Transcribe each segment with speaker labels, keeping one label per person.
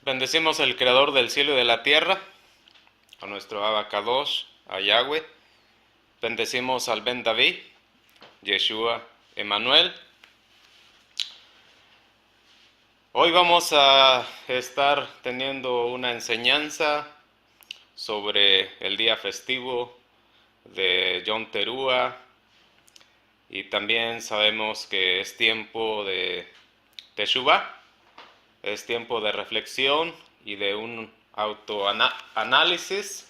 Speaker 1: Bendecimos al Creador del cielo y de la tierra, a nuestro Abba Kadosh, a Yahweh. Bendecimos al Ben David, Yeshua, Emmanuel. Hoy vamos a estar teniendo una enseñanza sobre el día festivo de Yom Teruah, y también sabemos que es tiempo de Teshuvah, es tiempo de reflexión y de un autoanálisis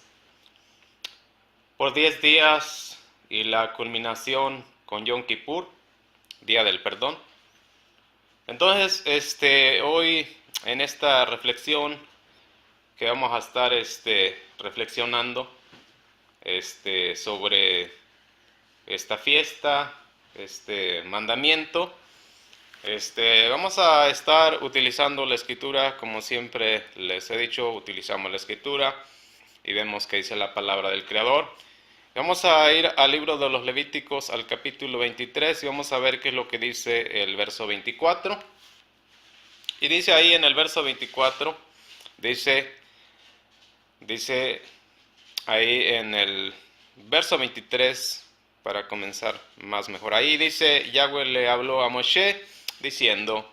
Speaker 1: por 10 días y la culminación con Yom Kippur, Día del Perdón. Entonces, hoy en esta reflexión que vamos a estar reflexionando sobre esta fiesta, este mandamiento, vamos a estar utilizando la escritura. Como siempre les he dicho, utilizamos la escritura y vemos que dice la palabra del Creador. Vamos a ir al libro de los Levíticos, al capítulo 23, y vamos a ver qué es lo que dice el verso 24. Y dice ahí en el verso 24, dice ahí en el verso 23, para comenzar más mejor. Ahí dice: Yahweh le habló a Moshe diciendo: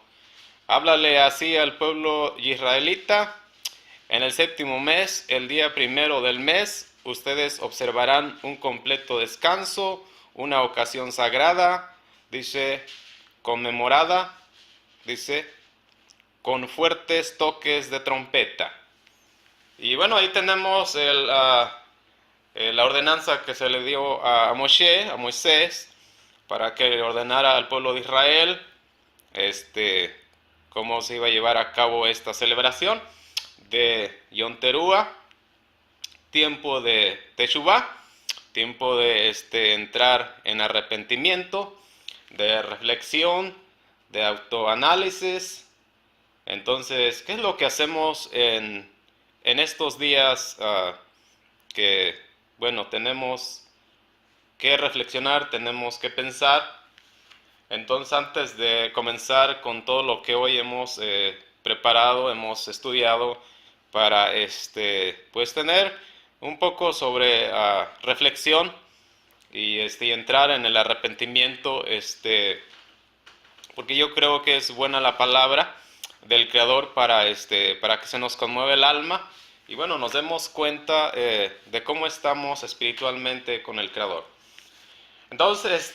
Speaker 1: háblale así al pueblo israelita: en el séptimo mes, el día primero del mes, ustedes observarán un completo descanso, una ocasión sagrada, dice, conmemorada, dice, con fuertes toques de trompeta. Y bueno, ahí tenemos la ordenanza que se le dio a Moisés, para que le ordenara al pueblo de Israel cómo se iba a llevar a cabo esta celebración de Yom Teruah, tiempo de Teshuvah, tiempo de entrar en arrepentimiento, de reflexión, de autoanálisis. Entonces, ¿qué es lo que hacemos en estos días que, bueno, tenemos que reflexionar, tenemos que pensar? Entonces, antes de comenzar con todo lo que hoy hemos preparado, hemos estudiado para pues tener un poco sobre reflexión y entrar en el arrepentimiento, porque yo creo que es buena la palabra del Creador para que se nos conmueva el alma y bueno, nos demos cuenta de cómo estamos espiritualmente con el Creador. Entonces,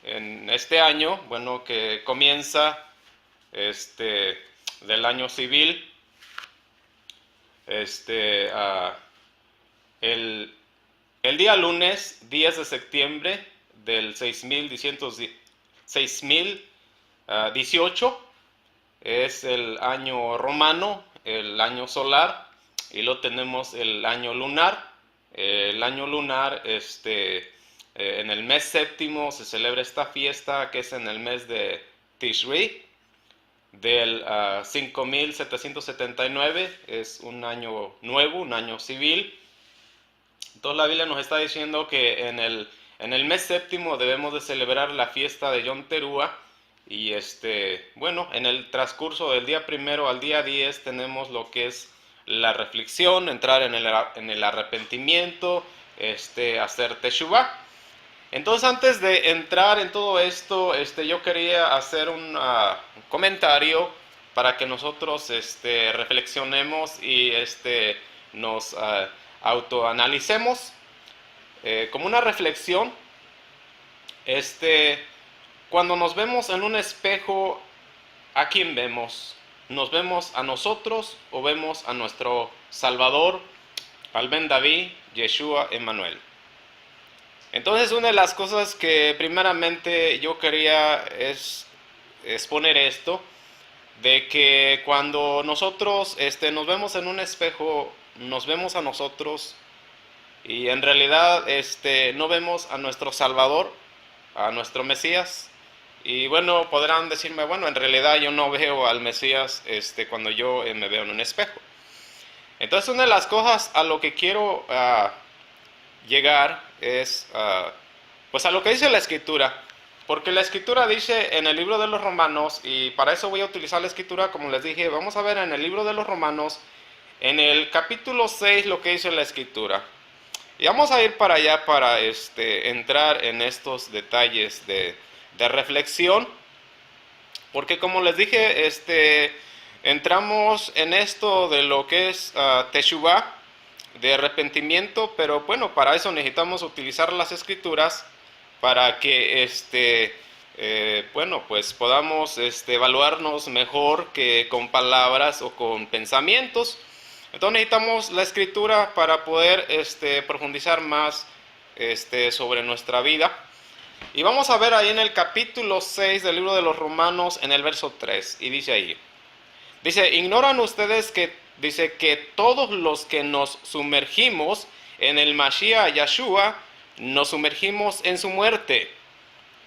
Speaker 1: en este año, bueno, que comienza del año civil, el día lunes 10 de septiembre del 6018 es el año romano, el año solar, y lo tenemos el año lunar. El año lunar, en el mes séptimo se celebra esta fiesta, que es en el mes de Tishri, del 5779, es un año nuevo, un año civil. Entonces la Biblia nos está diciendo que en el mes séptimo debemos de celebrar la fiesta de Yom Teruah. Y bueno, en el transcurso del día primero al día 10 tenemos lo que es la reflexión, entrar en el arrepentimiento, hacer Teshuvah. Entonces, antes de entrar en todo esto, yo quería hacer un comentario para que nosotros reflexionemos y nos autoanalicemos. Como una reflexión, cuando nos vemos en un espejo, ¿a quién vemos? ¿Nos vemos a nosotros o vemos a nuestro Salvador, al Ben David, Yeshua, Emmanuel? Entonces, una de las cosas que primeramente yo quería es exponer esto, de que cuando nosotros nos vemos en un espejo, nos vemos a nosotros y en realidad no vemos a nuestro Salvador, a nuestro Mesías. Y bueno, podrán decirme, bueno, en realidad yo no veo al Mesías cuando yo me veo en un espejo. Entonces, una de las cosas a lo que quiero llegar es pues a lo que dice la escritura. Porque la escritura dice en el libro de los Romanos, y para eso voy a utilizar la escritura, como les dije, vamos a ver en el libro de los Romanos, en el capítulo 6 lo que dice la escritura. Y vamos a ir para allá para entrar en estos detalles de reflexión. Porque como les dije, entramos en esto de lo que es Teshuvah, de arrepentimiento, pero bueno, para eso necesitamos utilizar las escrituras para que bueno, pues podamos evaluarnos mejor que con palabras o con pensamientos. Entonces necesitamos la escritura para poder profundizar más sobre nuestra vida. Y vamos a ver ahí en el capítulo 6 del libro de los Romanos, en el verso 3, y dice ahí, dice, ¿ignoran ustedes dice que todos los que nos sumergimos en el Mashiach Yahshua, nos sumergimos en su muerte?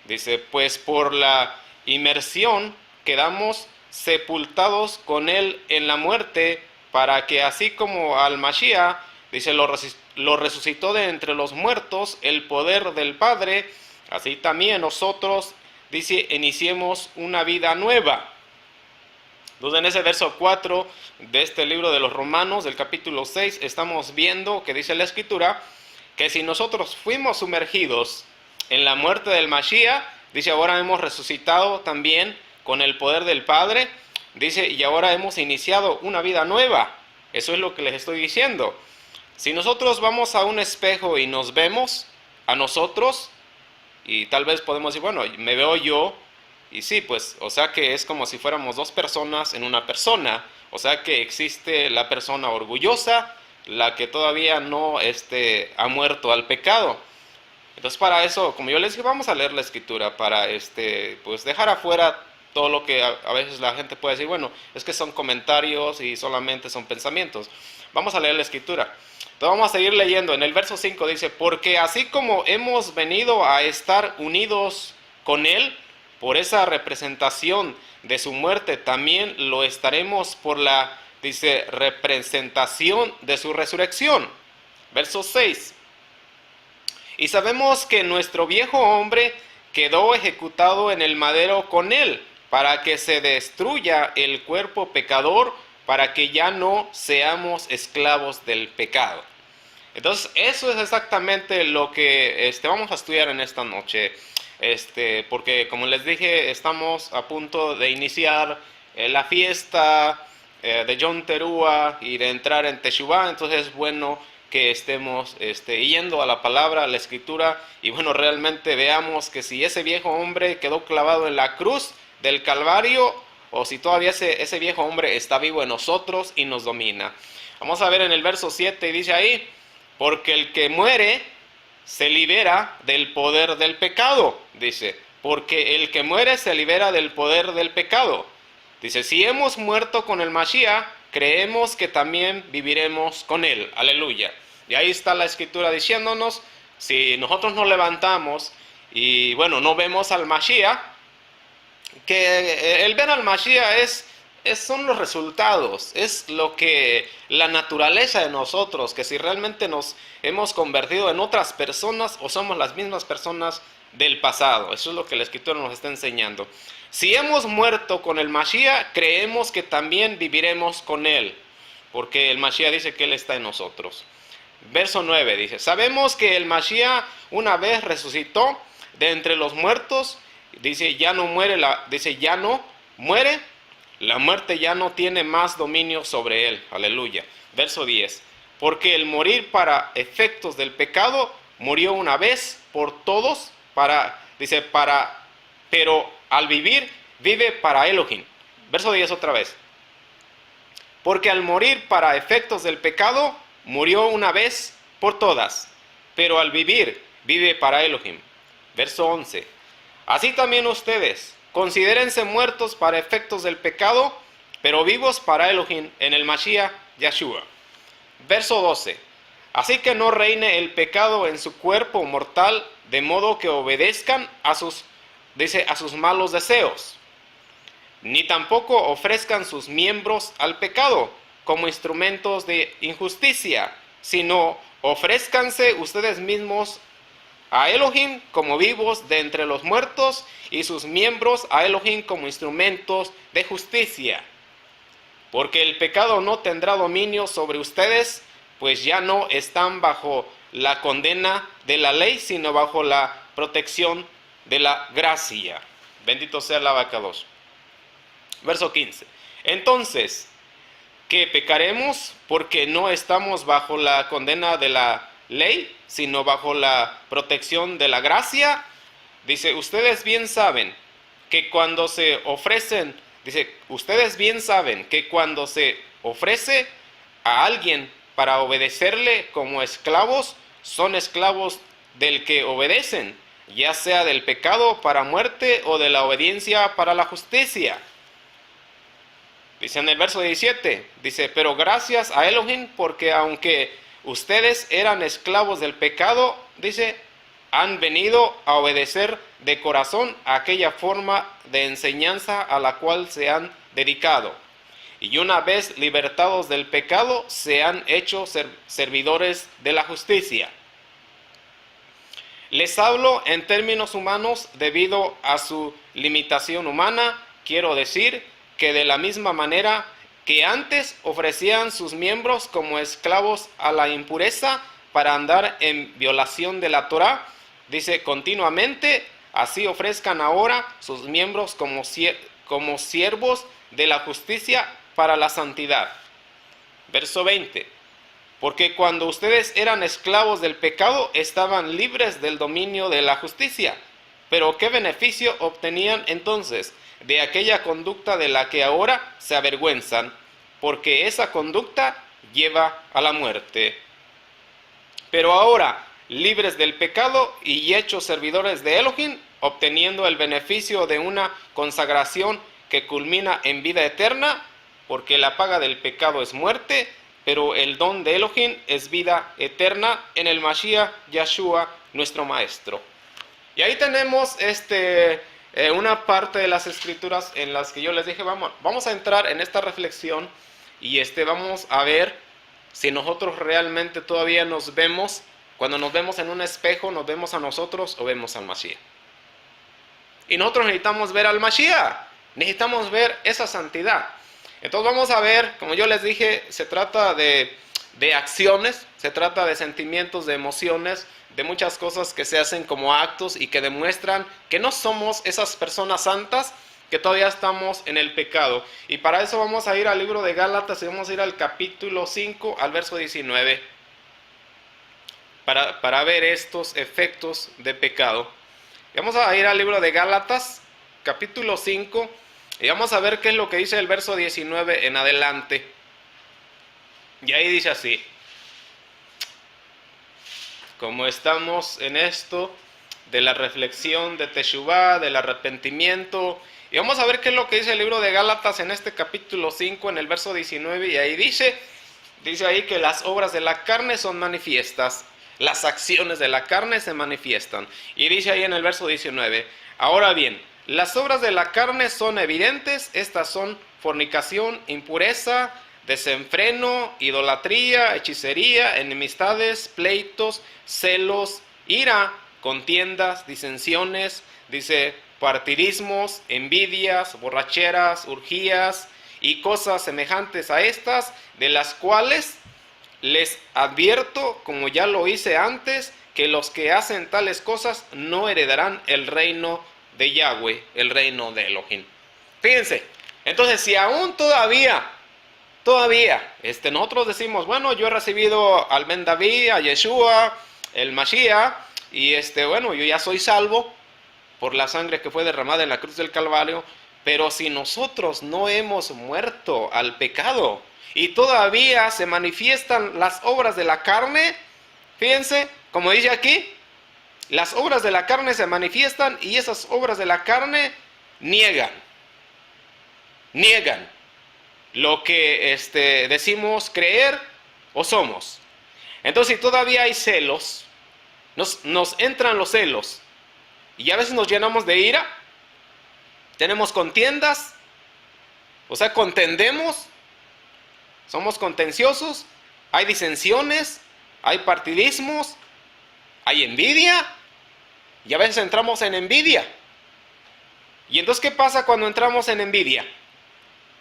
Speaker 1: Dice, pues por la inmersión quedamos sepultados con él en la muerte, para que así como al Mashiach, dice, lo resucitó de entre los muertos el poder del Padre, así también nosotros, dice, iniciemos una vida nueva. Entonces en ese verso 4 de este libro de los Romanos, del capítulo 6, estamos viendo que dice la escritura, que si nosotros fuimos sumergidos en la muerte del Mashiach, dice, ahora hemos resucitado también con el poder del Padre, dice, y ahora hemos iniciado una vida nueva. Eso es lo que les estoy diciendo. Si nosotros vamos a un espejo y nos vemos a nosotros, y tal vez podemos decir, bueno, me veo yo, y sí, pues, o sea que es como si fuéramos dos personas en una persona, o sea que existe la persona orgullosa, la que todavía no ha muerto al pecado. Entonces para eso, como yo les dije, vamos a leer la escritura para pues dejar afuera todo lo que a veces la gente puede decir, bueno, es que son comentarios y solamente son pensamientos. Vamos a leer la escritura. Entonces vamos a seguir leyendo. En el verso 5 dice, porque así como hemos venido a estar unidos con él por esa representación de su muerte, también lo estaremos por la, dice, representación de su resurrección. Verso 6. Y sabemos que nuestro viejo hombre quedó ejecutado en el madero con él, para que se destruya el cuerpo pecador, para que ya no seamos esclavos del pecado. Entonces, eso es exactamente lo que vamos a estudiar en esta noche. Porque como les dije, estamos a punto de iniciar la fiesta de Yom Teruah y de entrar en Teshuvah. Entonces es bueno que estemos yendo a la palabra, a la escritura, y bueno, realmente veamos que si ese viejo hombre quedó clavado en la cruz del Calvario, o si todavía ese viejo hombre está vivo en nosotros y nos domina. Vamos a ver en el verso 7, y dice ahí, porque el que muere se libera del poder del pecado, dice, porque el que muere se libera del poder del pecado. Dice, si hemos muerto con el Mashiach, creemos que también viviremos con él. Aleluya. Y ahí está la escritura diciéndonos, si nosotros nos levantamos y bueno, no vemos al Mashiach, que el ver al Mashiach son los resultados, es lo que la naturaleza de nosotros, que si realmente nos hemos convertido en otras personas o somos las mismas personas del pasado. Eso es lo que la escritura nos está enseñando. Si hemos muerto con el Mashiach, creemos que también viviremos con él, porque el Mashiach dice que él está en nosotros. Verso 9 dice, sabemos que el Mashiach una vez resucitó de entre los muertos, dice, ya no muere, la muerte ya no tiene más dominio sobre él. Aleluya. Verso 10, porque el morir para efectos del pecado murió una vez por todos, pero al vivir, vive para Elohim. Verso 10 otra vez. Porque al morir para efectos del pecado, murió una vez por todas, pero al vivir, vive para Elohim. Verso 11. Así también ustedes, considérense muertos para efectos del pecado, pero vivos para Elohim en el Mashiach Yahshua. Verso 12. Así que no reine el pecado en su cuerpo mortal, de modo que obedezcan a sus malos deseos, ni tampoco ofrezcan sus miembros al pecado como instrumentos de injusticia, sino ofrézcanse ustedes mismos a Elohim como vivos de entre los muertos y sus miembros a Elohim como instrumentos de justicia. Porque el pecado no tendrá dominio sobre ustedes, pues ya no están bajo la condena de la ley, sino bajo la protección de la gracia. Bendito sea el abacados. Verso 15. Entonces, ¿qué pecaremos? Porque no estamos bajo la condena de la ley, sino bajo la protección de la gracia. Dice, ustedes bien saben que cuando se ofrecen, ustedes bien saben que cuando se ofrece a alguien para obedecerle como esclavos, son esclavos del que obedecen, ya sea del pecado para muerte o de la obediencia para la justicia. Dice en el verso 17, dice, pero gracias a Elohim, porque aunque ustedes eran esclavos del pecado, dice, han venido a obedecer de corazón a aquella forma de enseñanza a la cual se han dedicado. Y una vez libertados del pecado, se han hecho servidores de la justicia. Les hablo en términos humanos debido a su limitación humana. Quiero decir que de la misma manera que antes ofrecían sus miembros como esclavos a la impureza para andar en violación de la Torá, dice continuamente, así ofrezcan ahora sus miembros como siervos de la justicia para la santidad. Verso 20. Porque cuando ustedes eran esclavos del pecado, estaban libres del dominio de la justicia. Pero ¿qué beneficio obtenían entonces de aquella conducta de la que ahora se avergüenzan? Porque esa conducta lleva a la muerte. Pero ahora, libres del pecado y hechos servidores de Elohim, obteniendo el beneficio de una consagración que culmina en vida eterna, porque la paga del pecado es muerte, pero el don de Elohim es vida eterna en el Mashiach Yahshua, nuestro Maestro. Y ahí tenemos una parte de las escrituras en las que yo les dije, vamos a entrar en esta reflexión y vamos a ver si nosotros realmente todavía nos vemos, cuando nos vemos en un espejo, nos vemos a nosotros o vemos al Mashiach. Y nosotros necesitamos ver al Mashiach, necesitamos ver esa santidad. Entonces vamos a ver, como yo les dije, se trata de acciones, se trata de sentimientos, de emociones, de muchas cosas que se hacen como actos y que demuestran que no somos esas personas santas, que todavía estamos en el pecado. Y para eso vamos a ir al libro de Gálatas y vamos a ir al capítulo 5, al verso 19, para ver estos efectos de pecado. Y vamos a ir al libro de Gálatas, capítulo 5, y vamos a ver qué es lo que dice el verso 19 en adelante. Y ahí dice así. Como estamos en esto de la reflexión de Teshuvá, del arrepentimiento, y vamos a ver qué es lo que dice el libro de Gálatas en este capítulo 5, en el verso 19, y ahí dice ahí que las obras de la carne son manifiestas, las acciones de la carne se manifiestan. Y dice ahí en el verso 19, ahora bien, las obras de la carne son evidentes, estas son fornicación, impureza, desenfreno, idolatría, hechicería, enemistades, pleitos, celos, ira, contiendas, disensiones, partidismos, envidias, borracheras, orgías y cosas semejantes a estas, de las cuales les advierto, como ya lo hice antes, que los que hacen tales cosas no heredarán el reino de Yahweh, el reino de Elohim. Fíjense, entonces si aún todavía, nosotros decimos, bueno, yo he recibido al Ben David, a Yeshua, el Mashiach, y yo ya soy salvo por la sangre que fue derramada en la cruz del Calvario, pero si nosotros no hemos muerto al pecado y todavía se manifiestan las obras de la carne, fíjense, como dice aquí, las obras de la carne se manifiestan y esas obras de la carne niegan lo que decimos creer o somos. Entonces, si todavía hay celos, nos entran los celos y a veces nos llenamos de ira, tenemos contiendas, o sea, contendemos, somos contenciosos, hay disensiones, hay partidismos, hay envidia. Y a veces entramos en envidia. ¿Y entonces qué pasa cuando entramos en envidia?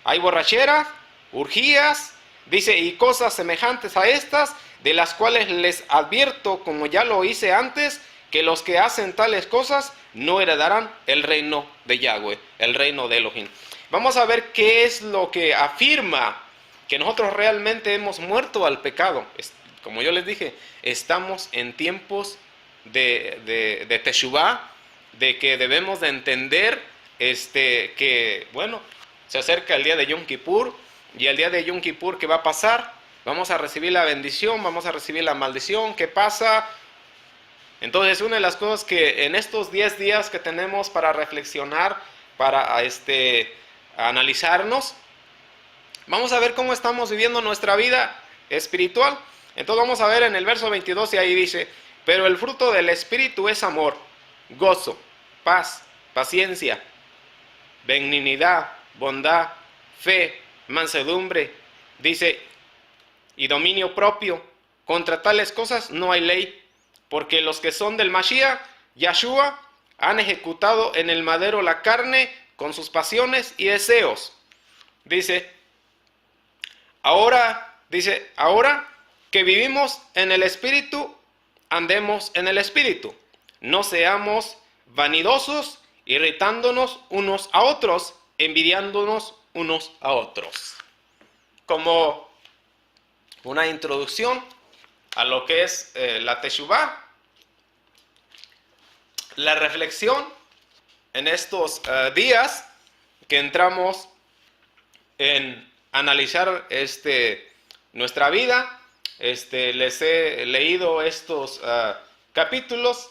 Speaker 1: Hay borracheras, orgías, dice, y cosas semejantes a estas, de las cuales les advierto, como ya lo hice antes, que los que hacen tales cosas no heredarán el reino de Yahweh, el reino de Elohim. Vamos a ver qué es lo que afirma que nosotros realmente hemos muerto al pecado. Como yo les dije, estamos en tiempos de Teshuvah, de que debemos de entender que, bueno, se acerca el día de Yom Kippur, y el día de Yom Kippur, ¿qué va a pasar? Vamos a recibir la bendición, vamos a recibir la maldición, ¿qué pasa? Entonces, una de las cosas que en estos 10 días que tenemos para reflexionar, para analizarnos, vamos a ver cómo estamos viviendo nuestra vida espiritual. Entonces vamos a ver en el verso 22 y ahí dice, pero el fruto del Espíritu es amor, gozo, paz, paciencia, benignidad, bondad, fe, mansedumbre, dice, y dominio propio. Contra tales cosas no hay ley, porque los que son del Mashiach, Yahshua, han ejecutado en el madero la carne con sus pasiones y deseos. Dice, ahora que vivimos en el Espíritu, andemos en el Espíritu. No seamos vanidosos, irritándonos unos a otros, envidiándonos unos a otros. Como una introducción a lo que es la Teshuvah, la reflexión en estos días que entramos en analizar nuestra vida. Les he leído estos capítulos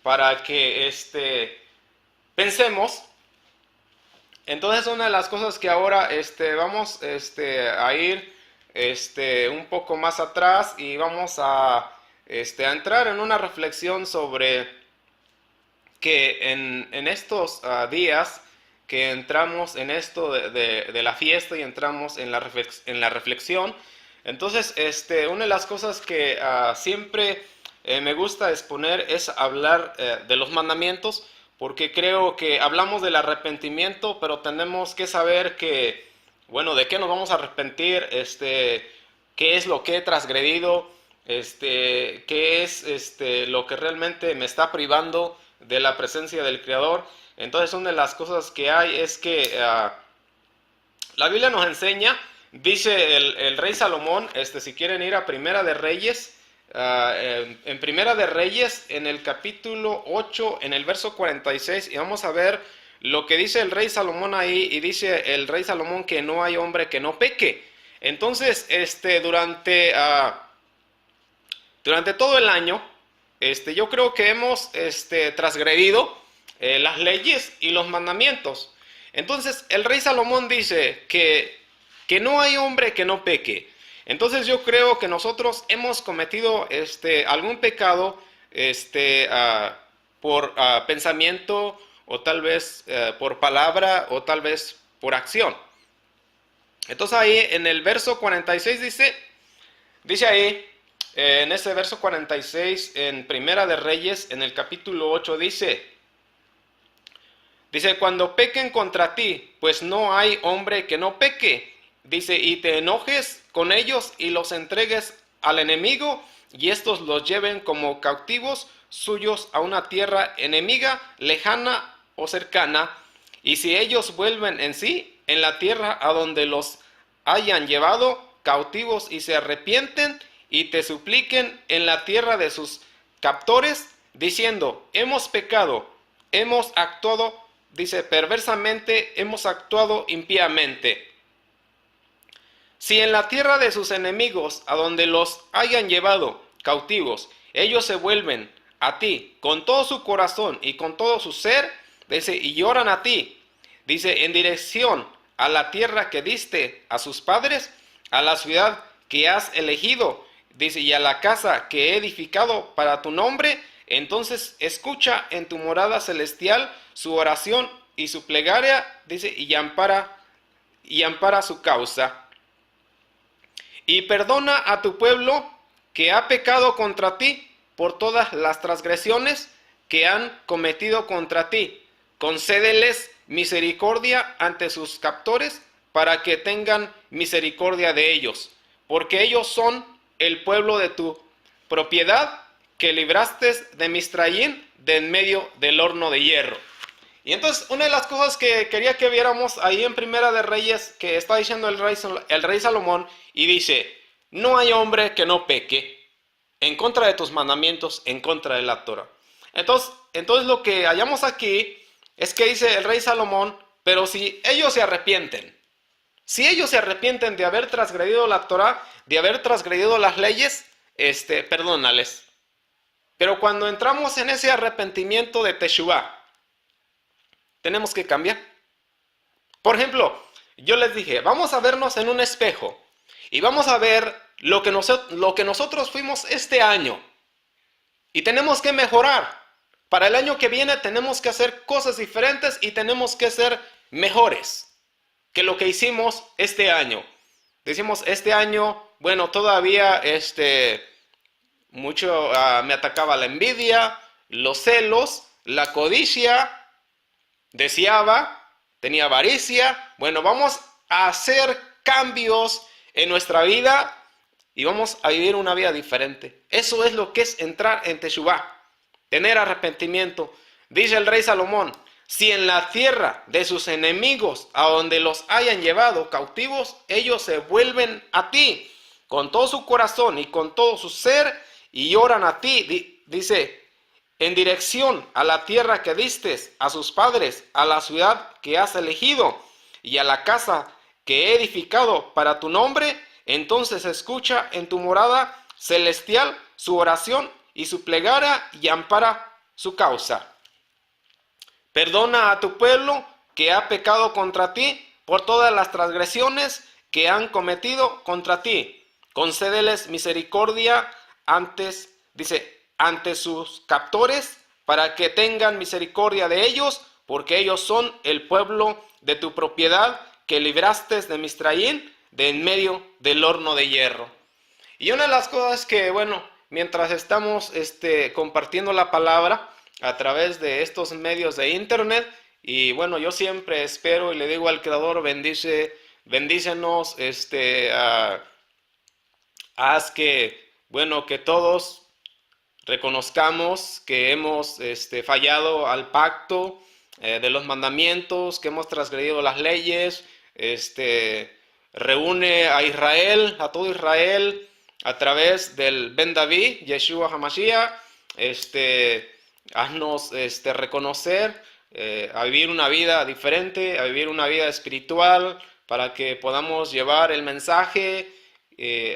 Speaker 1: para que pensemos. Entonces, una de las cosas que ahora vamos a ir un poco más atrás y vamos a entrar en una reflexión sobre que en estos días que entramos en esto de la fiesta y entramos en la reflexión. Entonces, una de las cosas que siempre me gusta exponer es hablar de los mandamientos, porque creo que hablamos del arrepentimiento, pero tenemos que saber que, bueno, de qué nos vamos a arrepentir, qué es lo que he transgredido, qué es lo que realmente me está privando de la presencia del Creador. Entonces, una de las cosas que hay es que la Biblia nos enseña, dice el rey Salomón, si quieren ir a Primera de Reyes, en Primera de Reyes, en el capítulo 8, en el verso 46, y vamos a ver lo que dice el rey Salomón ahí, y dice el rey Salomón que no hay hombre que no peque. Entonces, durante todo el año, yo creo que hemos transgredido las leyes y los mandamientos. Entonces, el rey Salomón dice que no hay hombre que no peque. Entonces, yo creo que nosotros hemos cometido algún pecado por pensamiento, o tal vez por palabra, o tal vez por acción. Entonces, ahí en el verso 46 dice ahí, en ese verso 46, en Primera de Reyes, en el capítulo 8, dice, cuando pequen contra ti, pues no hay hombre que no peque. Dice, y te enojes con ellos y los entregues al enemigo, y estos los lleven como cautivos suyos a una tierra enemiga, lejana o cercana. Y si ellos vuelven en sí, en la tierra a donde los hayan llevado cautivos y se arrepienten, y te supliquen en la tierra de sus captores, diciendo, hemos pecado, hemos actuado, dice, perversamente, hemos actuado impíamente. Si en la tierra de sus enemigos, a donde los hayan llevado cautivos, ellos se vuelven a ti con todo su corazón y con todo su ser, dice, y lloran a ti, dice, en dirección a la tierra que diste a sus padres, a la ciudad que has elegido, dice, y a la casa que he edificado para tu nombre, entonces escucha en tu morada celestial su oración y su plegaria, dice, y ampara su causa. Y perdona a tu pueblo que ha pecado contra ti por todas las transgresiones que han cometido contra ti. Concédeles misericordia ante sus captores, para que tengan misericordia de ellos, porque ellos son el pueblo de tu propiedad, que libraste de Misraim, de en medio del horno de hierro. Y entonces una de las cosas que quería que viéramos ahí en Primera de Reyes, que está diciendo el rey Salomón, y dice: no hay hombre que no peque en contra de tus mandamientos, en contra de la Torah. Entonces lo que hallamos aquí es que dice el rey Salomón: pero si ellos se arrepienten, de haber transgredido la Torah, de haber transgredido las leyes, perdónales. Pero cuando entramos en ese arrepentimiento de Teshuvah, tenemos que cambiar. Por ejemplo, yo les dije, vamos a vernos en un espejo y vamos a ver lo que nosotros fuimos este año. Y tenemos que mejorar. Para el año que viene tenemos que hacer cosas diferentes y tenemos que ser mejores que lo que hicimos este año. Decimos este año, bueno, todavía mucho me atacaba la envidia, los celos, la codicia, deseaba, tenía avaricia. Bueno, vamos a hacer cambios en nuestra vida y vamos a vivir una vida diferente. Eso es lo que es entrar en Teshuvah, tener arrepentimiento. Dice el rey Salomón: si en la tierra de sus enemigos, a donde los hayan llevado cautivos, ellos se vuelven a ti con todo su corazón y con todo su ser y oran a ti, dice, en dirección a la tierra que diste a sus padres, a la ciudad que has elegido y a la casa que he edificado para tu nombre, entonces escucha en tu morada celestial su oración y su plegaria y ampara su causa. Perdona a tu pueblo que ha pecado contra ti por todas las transgresiones que han cometido contra ti. Concédeles misericordia ante sus captores, para que tengan misericordia de ellos, porque ellos son el pueblo de tu propiedad, que libraste de Misraim, de en medio del horno de hierro. Y una de las cosas que, bueno, mientras estamos compartiendo la palabra a través de estos medios de internet, y bueno, yo siempre espero y le digo al Creador: bendícenos, haz que, bueno, que todos reconozcamos que hemos fallado al pacto de los mandamientos, que hemos transgredido las leyes. Reúne a Israel, a todo Israel, a través del Ben David, Yeshua HaMashiach. Haznos reconocer, a vivir una vida diferente, a vivir una vida espiritual, para que podamos llevar el mensaje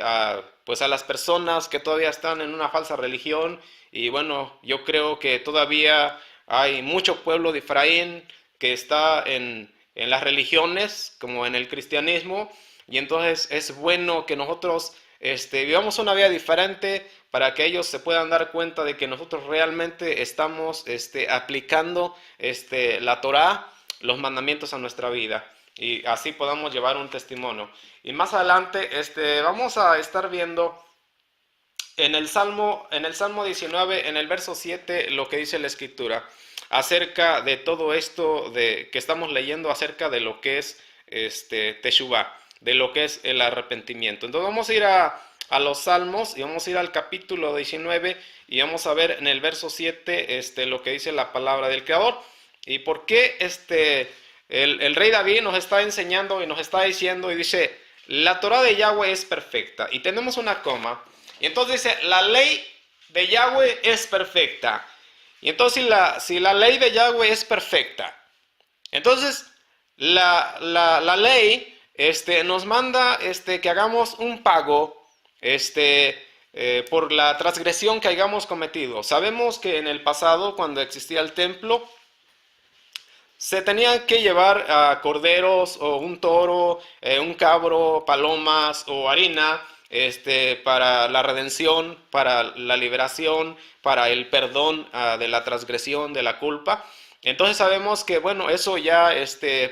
Speaker 1: a las personas que todavía están en una falsa religión. Y bueno, yo creo que todavía hay mucho pueblo de Efraín que está en las religiones, como en el cristianismo, y entonces es bueno que nosotros vivamos una vida diferente, para que ellos se puedan dar cuenta de que nosotros realmente estamos aplicando la Torah, los mandamientos a nuestra vida, y así podamos llevar un testimonio. Y más adelante vamos a estar viendo en el Salmo 19, en el verso 7, lo que dice la Escritura acerca de todo esto que estamos leyendo, acerca de lo que es Teshuvah, de lo que es el arrepentimiento. Entonces vamos a ir a los Salmos, y vamos a ir al capítulo 19, y vamos a ver en el verso 7 lo que dice la palabra del Creador, y por qué el rey David nos está enseñando y nos está diciendo, y dice: la Torah de Yahweh es perfecta, y tenemos una coma, y entonces dice: la ley de Yahweh es perfecta. Y entonces si la ley de Yahweh es perfecta, entonces la ley nos manda que hagamos un pago por la transgresión que hayamos cometido. Sabemos que en el pasado, cuando existía el templo, se tenían que llevar corderos o un toro, un cabro, palomas o harina, para la redención, para la liberación, para el perdón de la transgresión, de la culpa. Entonces sabemos que, bueno, eso ya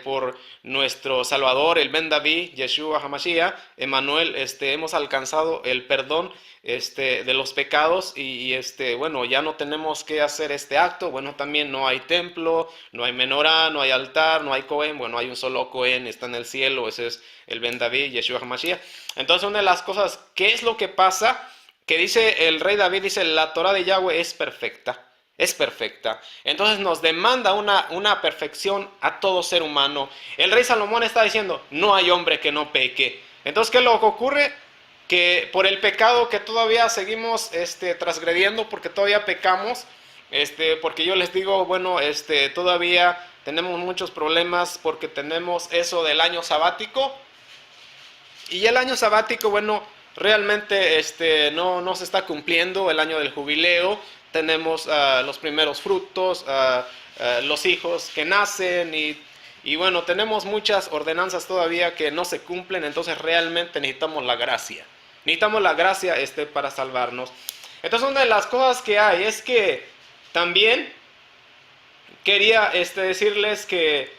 Speaker 1: por nuestro Salvador, el Ben David, Yeshua HaMashiach, Emmanuel, hemos alcanzado el perdón de los pecados y bueno, ya no tenemos que hacer este acto. Bueno, también no hay templo, no hay menorá, no hay altar, no hay Cohen. Bueno, hay un solo Cohen, está en el cielo, ese es el Ben David, Yeshua HaMashiach. Entonces, una de las cosas, ¿qué es lo que pasa? Que dice el rey David, dice, la Torah de Yahweh es perfecta. Es perfecta. Entonces nos demanda una perfección a todo ser humano. El rey Salomón está diciendo, no hay hombre que no peque. Entonces, ¿qué es lo que ocurre? Que por el pecado que todavía seguimos transgrediendo, porque todavía pecamos, porque yo les digo, bueno, todavía tenemos muchos problemas porque tenemos eso del año sabático. Y el año sabático, bueno, realmente no se está cumpliendo el año del jubileo. Tenemos los primeros frutos, los hijos que nacen y bueno, tenemos muchas ordenanzas todavía que no se cumplen, entonces realmente necesitamos la gracia. Necesitamos la gracia para salvarnos. Entonces una de las cosas que hay es que también quería decirles que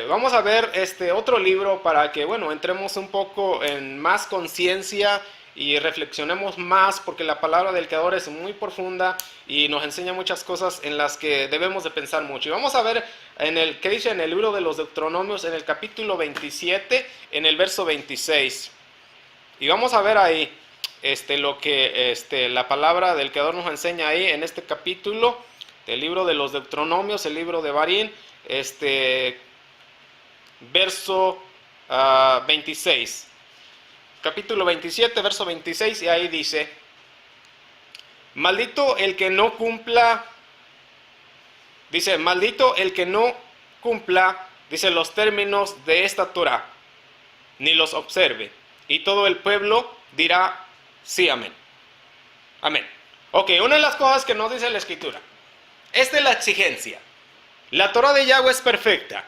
Speaker 1: vamos a ver otro libro para que, bueno, entremos un poco en más conciencia y reflexionemos más, porque la palabra del Creador es muy profunda y nos enseña muchas cosas en las que debemos de pensar mucho. Y vamos a ver qué dice en el libro de los Deuteronomios, en el capítulo 27, en el verso 26. Y vamos a ver ahí lo que la palabra del Creador nos enseña ahí en este capítulo del libro de los Deuteronomios, el libro de Barín, verso 26. Capítulo 27, verso 26, y ahí dice, maldito el que no cumpla, dice, maldito el que no cumpla, dice, los términos de esta Torah, ni los observe. Y todo el pueblo dirá, sí, amén. Amén. Ok, una de las cosas que nos dice la Escritura, esta es la exigencia. La Torah de Yahweh es perfecta.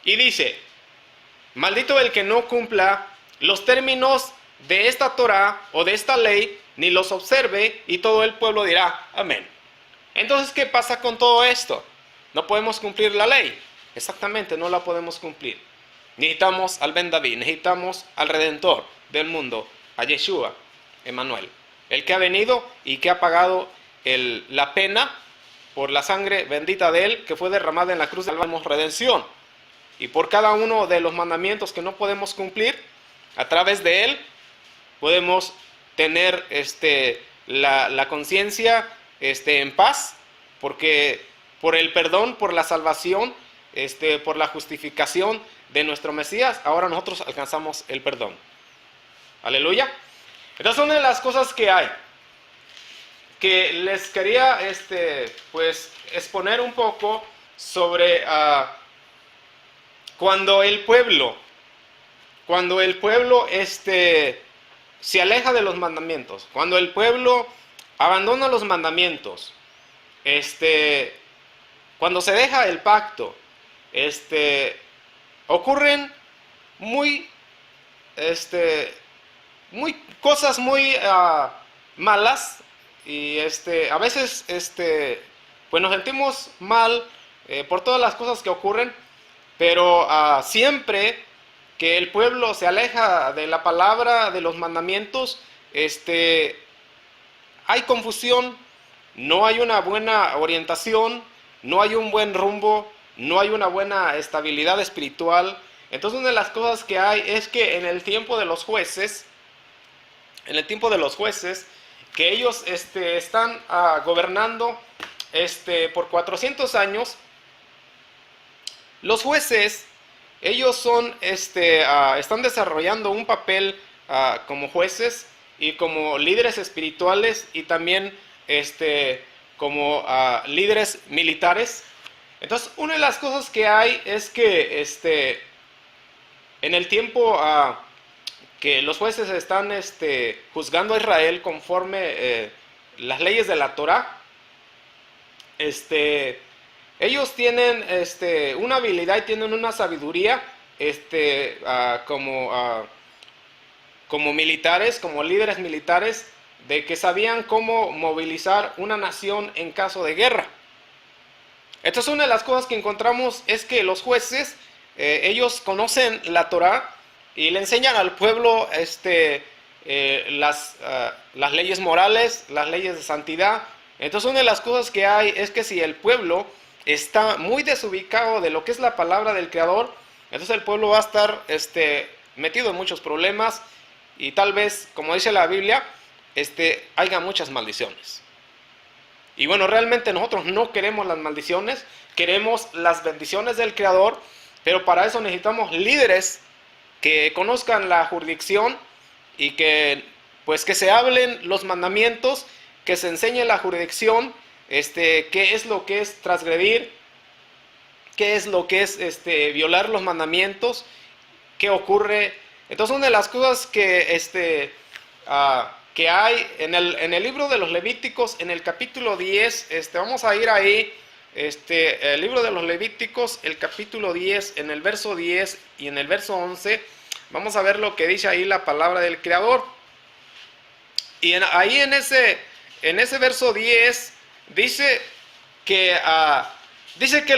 Speaker 1: Y dice, maldito el que no cumpla los términos de esta Torah o de esta ley, ni los observe, y todo el pueblo dirá, amén. Entonces, ¿qué pasa con todo esto? No podemos cumplir la ley. Exactamente, no la podemos cumplir. Necesitamos al Ben David, necesitamos al Redentor del mundo, a Yeshua, Emmanuel, el que ha venido y que ha pagado la pena por la sangre bendita de él, que fue derramada en la cruz, salvamos redención. Y por cada uno de los mandamientos que no podemos cumplir, a través de él podemos tener la conciencia en paz, porque por el perdón, por la salvación, por la justificación de nuestro Mesías, ahora nosotros alcanzamos el perdón. Aleluya. Entonces, una de las cosas que hay, que les quería pues exponer un poco sobre cuando el pueblo se aleja de los mandamientos, cuando el pueblo abandona los mandamientos, cuando se deja el pacto, ocurren muy cosas muy malas, y a veces pues nos sentimos mal por todas las cosas que ocurren, pero siempre que el pueblo se aleja de la palabra, de los mandamientos, hay confusión, no hay una buena orientación, no hay un buen rumbo, no hay una buena estabilidad espiritual. Entonces, una de las cosas que hay es que en el tiempo de los jueces, que ellos están gobernando por 400 años, los jueces, ellos están desarrollando un papel como jueces y como líderes espirituales, y también como líderes militares. Entonces, una de las cosas que hay es que en el tiempo que los jueces están juzgando a Israel conforme las leyes de la Torah, ellos tienen una habilidad y tienen una sabiduría como militares, como líderes militares, de que sabían cómo movilizar una nación en caso de guerra.
Speaker 2: Entonces una de las cosas que encontramos es que los jueces, ellos conocen la Torá y le enseñan al pueblo las leyes morales, las leyes de santidad. Entonces una de las cosas que hay es que si el pueblo está muy desubicado de lo que es la palabra del Creador, entonces el pueblo va a estar metido en muchos problemas y tal vez, como dice la Biblia, haya muchas maldiciones. Y bueno, realmente nosotros no queremos las maldiciones, queremos las bendiciones del Creador, pero para eso necesitamos líderes que conozcan la jurisdicción y que se hablen los mandamientos, que se enseñe la jurisdicción, qué es lo que es transgredir, qué es lo que es violar los mandamientos, qué ocurre. Entonces una de las cosas que hay en el libro de los Levíticos, en el capítulo 10, vamos a ir ahí, el libro de los Levíticos, el capítulo 10, en el verso 10 y en el verso 11, vamos a ver lo que dice ahí la palabra del Creador. Y ahí en ese verso 10 dice que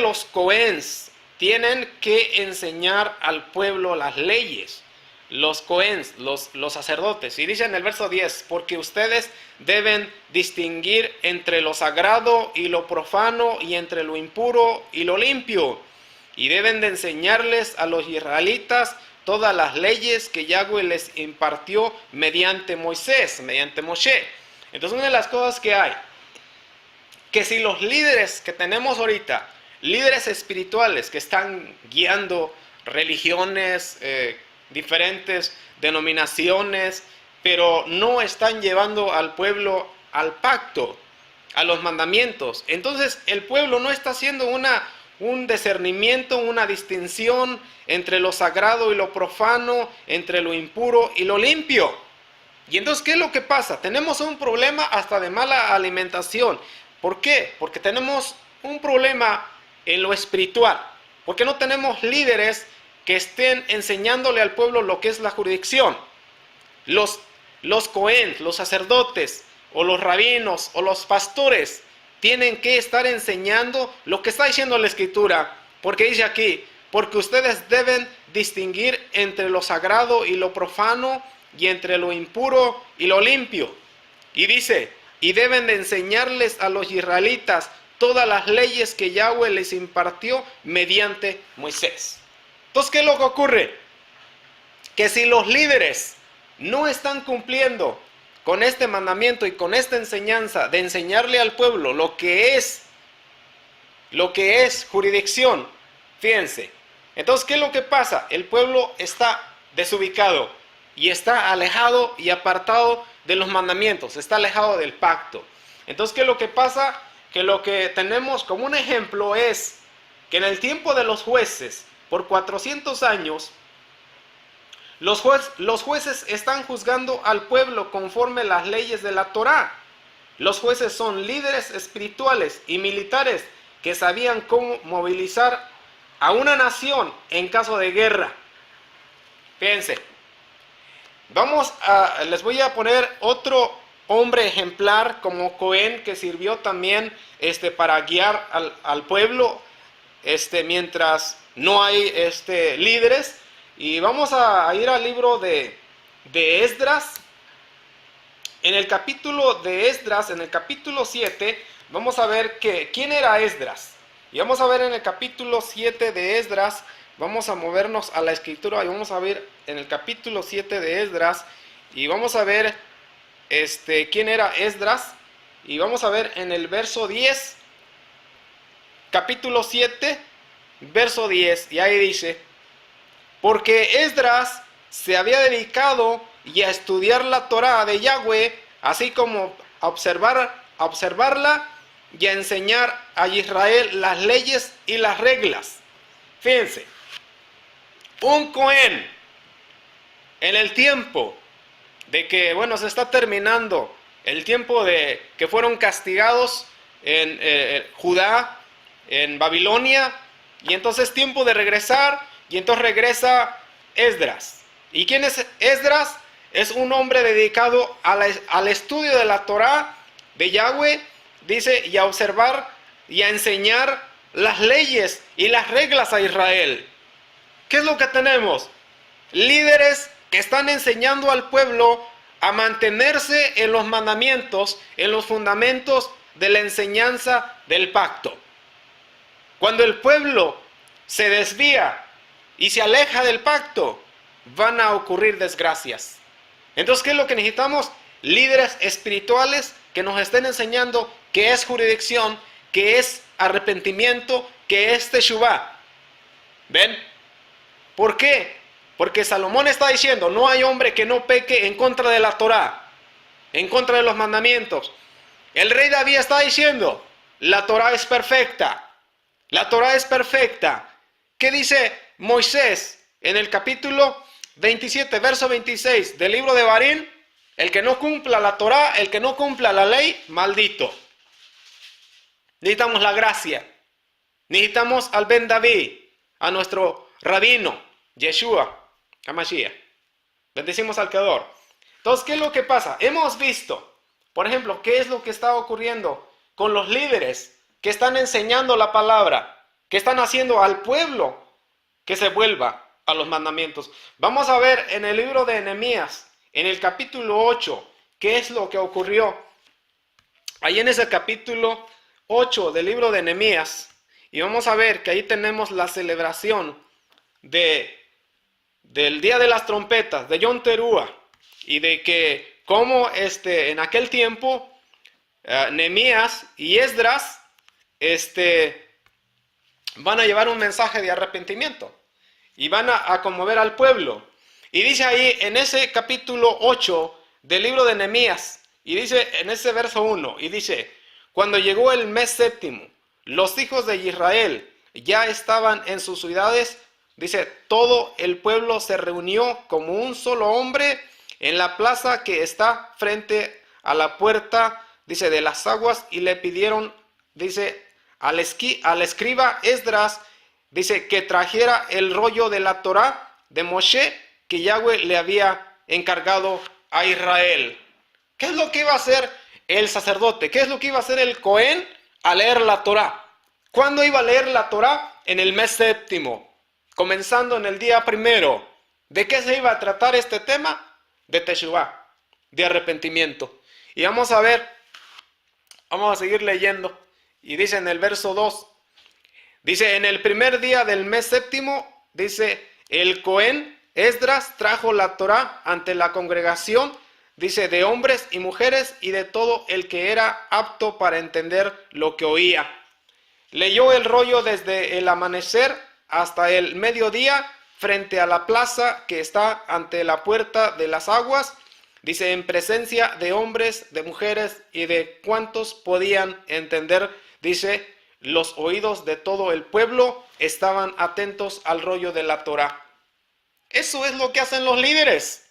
Speaker 2: los cohens tienen que enseñar al pueblo las leyes. Los cohens, los sacerdotes. Y dice en el verso 10, porque ustedes deben distinguir entre lo sagrado y lo profano, y entre lo impuro y lo limpio. Y deben de enseñarles a los israelitas todas las leyes que Yahweh les impartió mediante Moisés, mediante Moshe. Entonces una de las cosas que hay, que si los líderes que tenemos ahorita, líderes espirituales que están guiando religiones, diferentes denominaciones, pero no están llevando al pueblo al pacto, a los mandamientos, entonces el pueblo no está haciendo un discernimiento, una distinción entre lo sagrado y lo profano, entre lo impuro y lo limpio. Y entonces, ¿qué es lo que pasa? Tenemos un problema hasta de mala alimentación. ¿Por qué? Porque tenemos un problema en lo espiritual, porque no tenemos líderes que estén enseñándole al pueblo lo que es la jurisdicción. Los cohen, los sacerdotes, o los rabinos, o los pastores, tienen que estar enseñando lo que está diciendo la Escritura, porque dice aquí, porque ustedes deben distinguir entre lo sagrado y lo profano, y entre lo impuro y lo limpio. Y dice, y deben de enseñarles a los israelitas todas las leyes que Yahweh les impartió mediante Moisés. Entonces, ¿qué es lo que ocurre? Que si los líderes no están cumpliendo con este mandamiento y con esta enseñanza de enseñarle al pueblo lo que es jurisdicción, fíjense. Entonces, ¿qué es lo que pasa? El pueblo está desubicado y está alejado y apartado de los mandamientos, está alejado del pacto. Entonces, ¿qué es lo que pasa? Que lo que tenemos como un ejemplo es que en el tiempo de los jueces, por 400 años, los jueces están juzgando al pueblo conforme las leyes de la Torá. Los jueces son líderes espirituales y militares que sabían cómo movilizar a una nación en caso de guerra. Fíjense, les voy a poner otro hombre ejemplar como Cohen, que sirvió también para guiar al pueblo mientras no hay líderes. Y vamos a ir al libro de Esdras. En el capítulo de Esdras, en el capítulo 7, vamos a ver quién era Esdras. Y vamos a ver en el capítulo 7 de Esdras, vamos a movernos a la escritura y vamos a ver en el capítulo 7 de Esdras y vamos a ver quién era Esdras. Y vamos a ver en el verso 10, capítulo 7, verso 10, y ahí dice: porque Esdras se había dedicado y a estudiar la Torá de Yahweh, así como a observarla y a enseñar a Israel las leyes y las reglas. Fíjense, un Cohen en el tiempo de que, se está terminando el tiempo de que fueron castigados en Judá, en Babilonia, y entonces tiempo de regresar, y entonces regresa Esdras. ¿Y quién es Esdras? Es un hombre dedicado al estudio de la Torá de Yahweh, dice, y a observar y a enseñar las leyes y las reglas a Israel. ¿Qué es lo que tenemos? Líderes que están enseñando al pueblo a mantenerse en los mandamientos, en los fundamentos de la enseñanza del pacto. Cuando el pueblo se desvía y se aleja del pacto, van a ocurrir desgracias. Entonces, ¿qué es lo que necesitamos? Líderes espirituales que nos estén enseñando qué es jurisdicción, qué es arrepentimiento, qué es teshuvá. ¿Ven? ¿Por qué? Porque Salomón está diciendo, no hay hombre que no peque en contra de la Torá, en contra de los mandamientos. El rey David está diciendo, la Torá es perfecta. La Torá es perfecta. ¿Qué dice Moisés en el capítulo 27, verso 26 del libro de Barín? El que no cumpla la Torá, el que no cumpla la ley, maldito. Necesitamos la gracia. Necesitamos al Ben David, a nuestro rabino, Yeshua HaMashiach. Bendecimos al Creador. Entonces, ¿qué es lo que pasa? Hemos visto, por ejemplo, qué es lo que está ocurriendo con los líderes que están enseñando la palabra, que están haciendo al pueblo que se vuelva a los mandamientos. Vamos a ver en el libro de Nehemías, en el capítulo 8, qué es lo que ocurrió. Ahí en ese capítulo 8 del libro de Nehemías, y vamos a ver que ahí tenemos la celebración del Día de las Trompetas, de Yom Teruah, y de que como en aquel tiempo Nehemías y Esdras van a llevar un mensaje de arrepentimiento y van a conmover al pueblo. Y dice ahí en ese capítulo 8 del libro de Nehemías, y dice en ese verso 1, y dice, cuando llegó el mes séptimo, los hijos de Israel ya estaban en sus ciudades. Dice, todo el pueblo se reunió como un solo hombre en la plaza que está frente a la puerta, dice, de las aguas, y le pidieron, dice, al escriba Esdras, dice, que trajera el rollo de la Torá de Moshe que Yahweh le había encargado a Israel. ¿Qué es lo que iba a hacer el sacerdote? ¿Qué es lo que iba a hacer el Cohen a leer la Torá? ¿Cuándo iba a leer la Torá? En el mes séptimo, comenzando en el día primero. ¿De qué se iba a tratar este tema? De teshuvá, de arrepentimiento. Y vamos a ver, vamos a seguir leyendo. Y dice en el verso 2, dice, en el primer día del mes séptimo, dice, el Cohen Esdras trajo la Torá ante la congregación, dice, de hombres y mujeres y de todo el que era apto para entender lo que oía. Leyó el rollo desde el amanecer hasta el mediodía frente a la plaza que está ante la puerta de las aguas, dice, en presencia de hombres, de mujeres y de cuantos podían entender, dice, los oídos de todo el pueblo estaban atentos al rollo de la Torá. Eso es lo que hacen los líderes.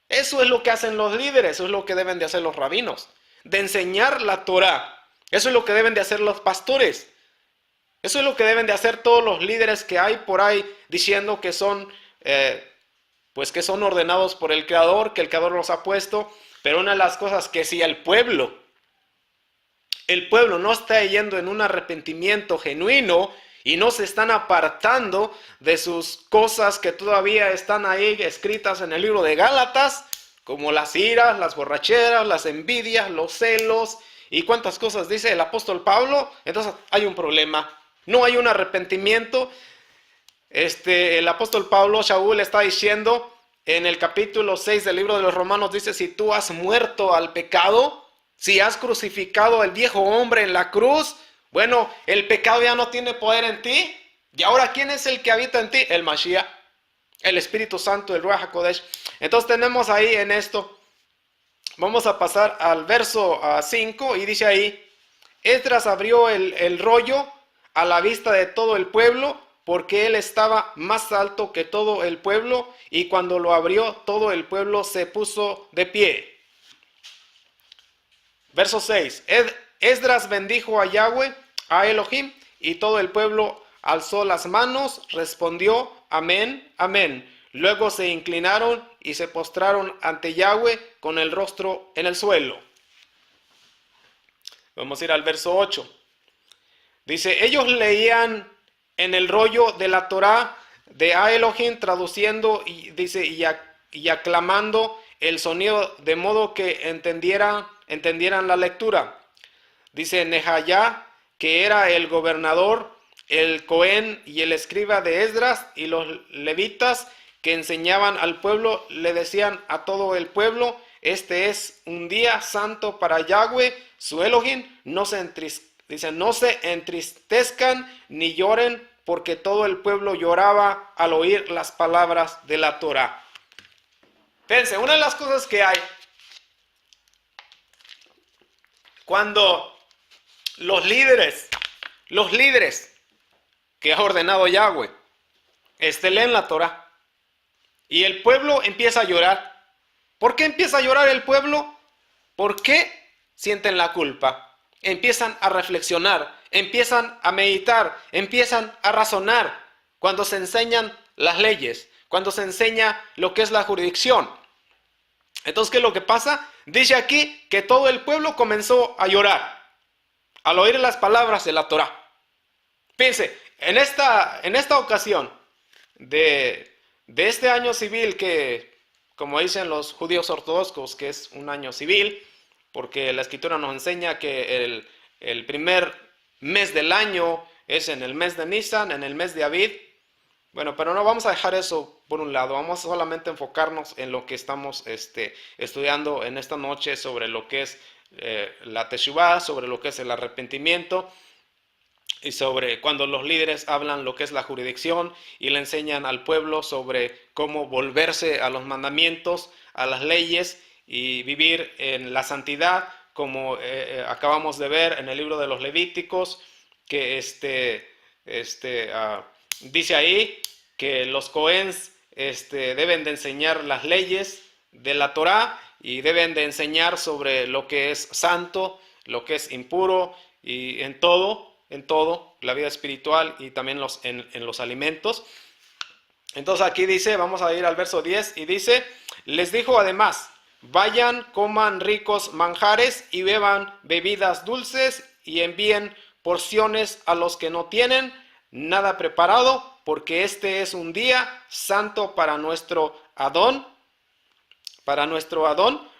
Speaker 2: Eso es lo que hacen los líderes. Eso es lo que deben de hacer los rabinos. De enseñar la Torá. Eso es lo que deben de hacer los pastores. Eso es lo que deben de hacer todos los líderes que hay por ahí diciendo que son, que son ordenados por el Creador, que el Creador los ha puesto. Pero una de las cosas que si el pueblo no está yendo en un arrepentimiento genuino y no se están apartando de sus cosas que todavía están ahí escritas en el libro de Gálatas, como las iras, las borracheras, las envidias, los celos y cuántas cosas dice el apóstol Pablo, entonces hay un problema. No hay un arrepentimiento. El apóstol Pablo, Shaul, está diciendo en el capítulo 6 del libro de los Romanos, dice, si tú has muerto al pecado, si has crucificado al viejo hombre en la cruz, bueno, el pecado ya no tiene poder en ti. Y ahora, ¿quién es el que habita en ti? El Mashiach, el Espíritu Santo, el Ruach HaKodesh. Entonces tenemos ahí en esto, vamos a pasar al verso 5 y dice ahí, Esdras abrió el rollo a la vista de todo el pueblo, porque él estaba más alto que todo el pueblo, y cuando lo abrió, todo el pueblo se puso de pie. Verso 6. Esdras bendijo a Yahweh, a Elohim, y todo el pueblo alzó las manos, respondió, amén, amén. Luego se inclinaron y se postraron ante Yahweh con el rostro en el suelo. Vamos a ir al verso 8. Dice, ellos leían en el rollo de la Torá de a Elohim, traduciendo y dice y aclamando el sonido de modo que entendieran la lectura. Dice Nehayá, que era el gobernador, el Cohen y el escriba de Esdras, y los levitas que enseñaban al pueblo, le decían a todo el pueblo, este es un día santo para Yahweh, su Elohim, no se entristezcan ni lloren, porque todo el pueblo lloraba al oír las palabras de la Torá. Fíjense, una de las cosas que hay cuando los líderes que ha ordenado Yahweh, leen la Torá y el pueblo empieza a llorar. ¿Por qué empieza a llorar el pueblo? ¿Por qué sienten la culpa? Empiezan a reflexionar, empiezan a meditar, empiezan a razonar cuando se enseñan las leyes, cuando se enseña lo que es la jurisdicción. Entonces, ¿qué es lo que pasa? Dice aquí que todo el pueblo comenzó a llorar al oír las palabras de la Torá. Fíjense, en esta ocasión de este año civil que, como dicen los judíos ortodoxos, que es un año civil, porque la escritura nos enseña que el primer mes del año es en el mes de Nisan, en el mes de Abid. Bueno, pero no vamos a dejar eso por un lado, vamos solamente a enfocarnos en lo que estamos estudiando en esta noche sobre lo que es la Teshuvah, sobre lo que es el arrepentimiento y sobre cuando los líderes hablan lo que es la jurisdicción y le enseñan al pueblo sobre cómo volverse a los mandamientos, a las leyes y vivir en la santidad, como acabamos de ver en el libro de los Levíticos, que dice ahí que los Cohens deben de enseñar las leyes de la Torá y deben de enseñar sobre lo que es santo, lo que es impuro y en todo, la vida espiritual y también en los alimentos. Entonces aquí dice, vamos a ir al verso 10 y dice, les dijo además, vayan, coman ricos manjares y beban bebidas dulces y envíen porciones a los que no tienen nada preparado, porque este es un día santo para nuestro Adón.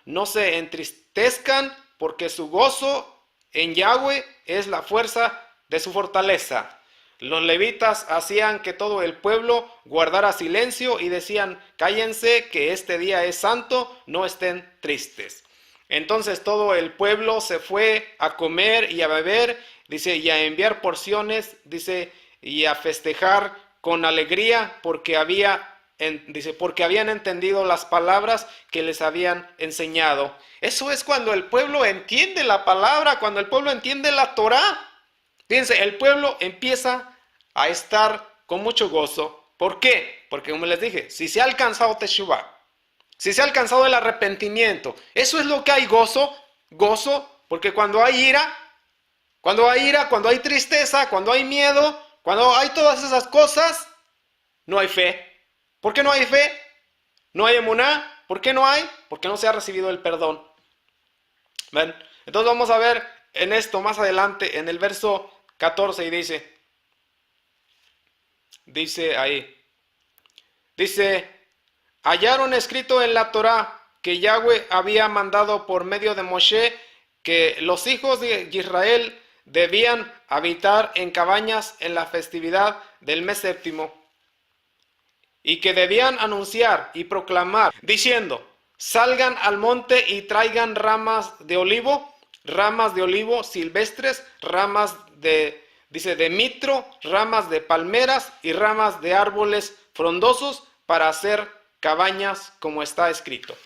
Speaker 2: No se entristezcan, porque su gozo en Yahweh es la fuerza de su fortaleza. Los levitas hacían que todo el pueblo guardara silencio y decían, cállense, que este día es santo, no estén tristes. Entonces todo el pueblo se fue a comer y a beber, dice, y a enviar porciones, dice, y a festejar con alegría, porque habían entendido las palabras que les habían enseñado. Eso es cuando el pueblo entiende la palabra, cuando el pueblo entiende la Torá. Fíjense, el pueblo empieza a estar con mucho gozo. ¿Por qué? Porque como les dije, si se ha alcanzado Teshuvah, si se ha alcanzado el arrepentimiento, eso es lo que hay gozo, porque cuando hay ira, cuando hay tristeza, cuando hay miedo, cuando hay todas esas cosas, no hay fe. ¿Por qué no hay fe? No hay emuná. ¿Por qué no hay? Porque no se ha recibido el perdón. ¿Ven? Entonces vamos a ver en esto más adelante, en el verso 14, y dice ahí, hallaron escrito en la Torá que Yahweh había mandado por medio de Moshe que los hijos de Israel debían habitar en cabañas en la festividad del mes séptimo, y que debían anunciar y proclamar, diciendo, salgan al monte y traigan ramas de olivo silvestres, ramas de mitro, ramas de palmeras y ramas de árboles frondosos para hacer cabañas como está escrito.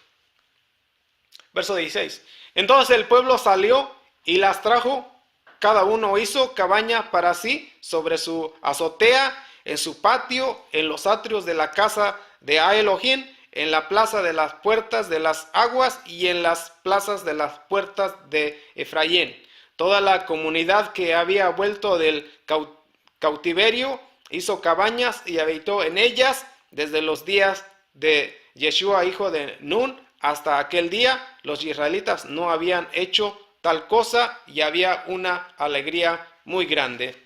Speaker 2: Verso 16. Entonces el pueblo salió y las trajo, cada uno hizo cabaña para sí sobre su azotea, en su patio, en los atrios de la casa de Elohim, en la plaza de las puertas de las aguas y en las plazas de las puertas de Efraín. Toda la comunidad que había vuelto del cautiverio hizo cabañas y habitó en ellas desde los días de Yeshua, hijo de Nun, hasta aquel día. Los israelitas no habían hecho tal cosa y había una alegría muy grande.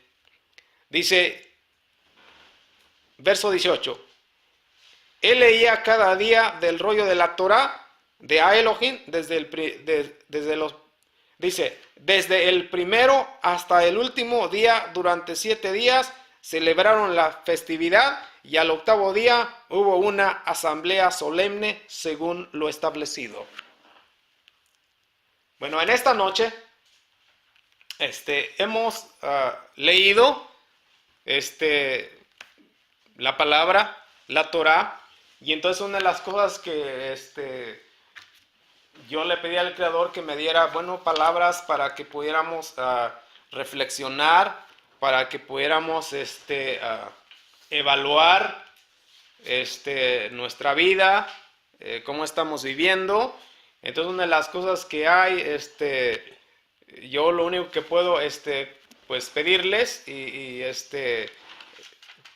Speaker 2: Dice, verso 18. Él leía cada día del rollo de la Torá de Elohim desde el primero hasta el último día durante 7 días celebraron la festividad y al octavo día hubo una asamblea solemne según lo establecido. Bueno, en esta noche hemos leído la palabra, la Torá, y entonces una de las cosas que yo le pedí al Creador que me diera, palabras para que pudiéramos reflexionar, para que pudiéramos evaluar nuestra vida, cómo estamos viviendo. Entonces una de las cosas que hay, yo lo único que puedo pues pedirles y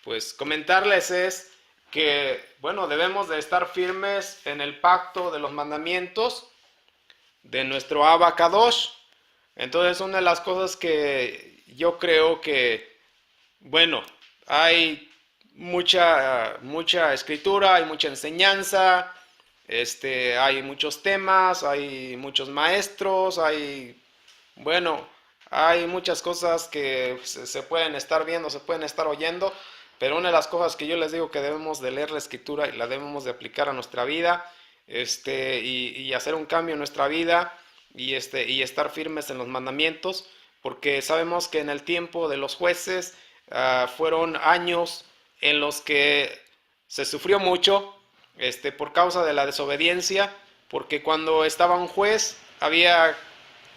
Speaker 2: pues comentarles es que, debemos de estar firmes en el pacto de los mandamientos de nuestro Abba Kadosh. Entonces, una de las cosas que yo creo que, hay mucha escritura, hay mucha enseñanza, hay muchos temas, hay muchos maestros, hay muchas cosas que se pueden estar viendo, se pueden estar oyendo. Pero una de las cosas que yo les digo que debemos de leer la escritura y la debemos de aplicar a nuestra vida, y hacer un cambio en nuestra vida y estar firmes en los mandamientos, porque sabemos que en el tiempo de los jueces fueron años en los que se sufrió mucho por causa de la desobediencia, porque cuando estaba un juez había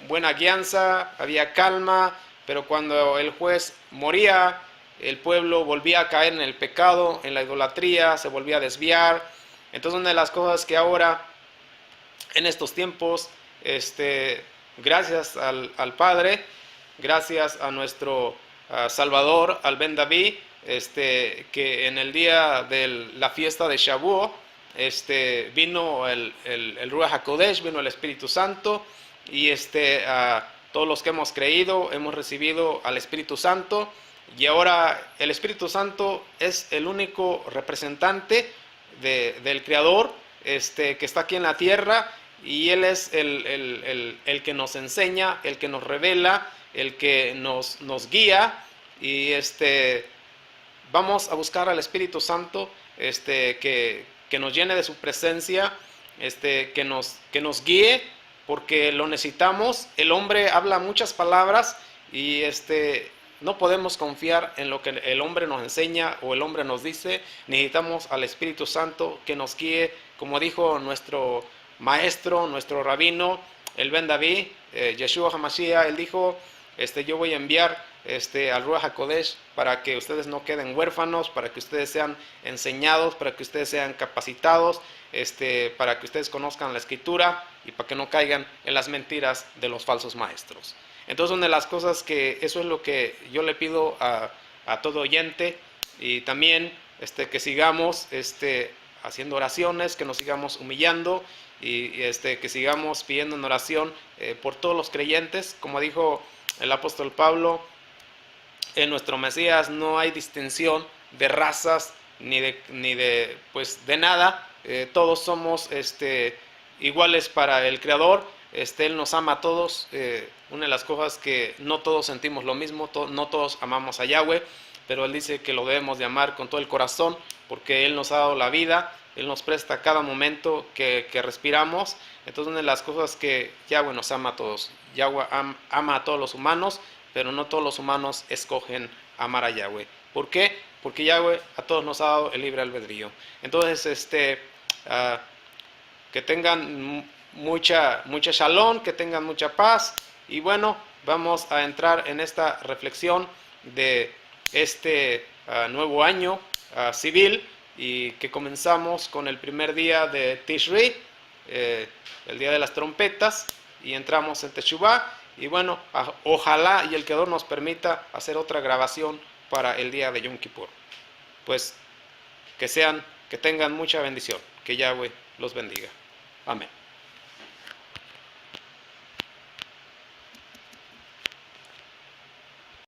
Speaker 2: buena guianza, había calma, pero cuando el juez moría, el pueblo volvía a caer en el pecado, en la idolatría, se volvía a desviar. Entonces una de las cosas que ahora, en estos tiempos, gracias al Padre, gracias a nuestro Salvador, al Ben David, que en el día de la fiesta de Shavuot, vino el Ruach HaKodesh, vino el Espíritu Santo, y todos los que hemos creído, hemos recibido al Espíritu Santo. Y ahora el Espíritu Santo es el único representante del Creador que está aquí en la tierra, y Él es el que nos enseña, el que nos revela, el que nos guía. Y vamos a buscar al Espíritu Santo que nos llene de su presencia, que nos guíe, porque lo necesitamos. El hombre habla muchas palabras y no podemos confiar en lo que el hombre nos enseña o el hombre nos dice. Necesitamos al Espíritu Santo que nos guíe, como dijo nuestro maestro, nuestro rabino, el Ben David, Yeshua HaMashiach. Él dijo, yo voy a enviar al Ruach HaKodesh para que ustedes no queden huérfanos, para que ustedes sean enseñados, para que ustedes sean capacitados, para que ustedes conozcan la Escritura y para que no caigan en las mentiras de los falsos maestros. Entonces una de las cosas que eso es lo que yo le pido a todo oyente, y también que sigamos haciendo oraciones, que nos sigamos humillando y que sigamos pidiendo en oración por todos los creyentes. Como dijo el apóstol Pablo, en nuestro Mesías no hay distinción de razas ni de nada. Todos somos iguales para el Creador. Él nos ama a todos. Una de las cosas que no todos sentimos lo mismo, no todos amamos a Yahweh, pero Él dice que lo debemos de amar con todo el corazón, porque Él nos ha dado la vida, Él nos presta cada momento que respiramos. Entonces una de las cosas que Yahweh nos ama a todos. Yahweh ama a todos los humanos, pero no todos los humanos escogen amar a Yahweh. ¿Por qué? Porque Yahweh a todos nos ha dado el libre albedrío. Entonces, que tengan mucha shalom, que tengan mucha paz. Y vamos a entrar en esta reflexión de este nuevo año civil, y que comenzamos con el primer día de Tishri, el día de las trompetas, y entramos en Teshuvah. Y ojalá y el Creador nos permita hacer otra grabación para el día de Yom Kippur. Pues que tengan mucha bendición, que Yahweh los bendiga. Amén.